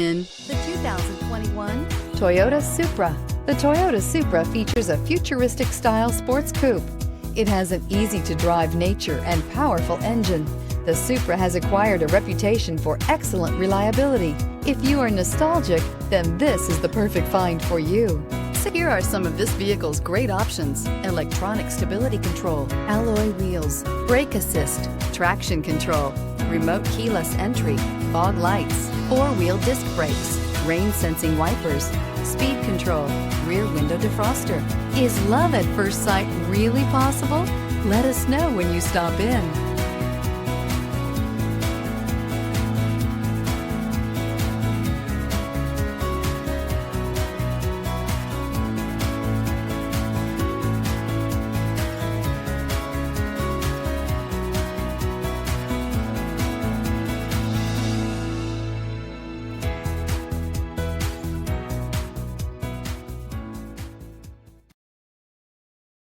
In the 2021 Toyota Supra. The Toyota Supra features a futuristic style sports coupe. It has an easy-to-drive nature and powerful engine. The Supra has acquired a reputation for excellent reliability. If you are nostalgic, then this is the perfect find for you. So here are some of this vehicle's great options: electronic stability control, alloy wheels, brake assist, traction control, remote keyless entry, fog lights, four-wheel disc brakes, rain sensing wipers, speed control, rear window defroster. Is love at first sight really possible? Let us know when you stop in.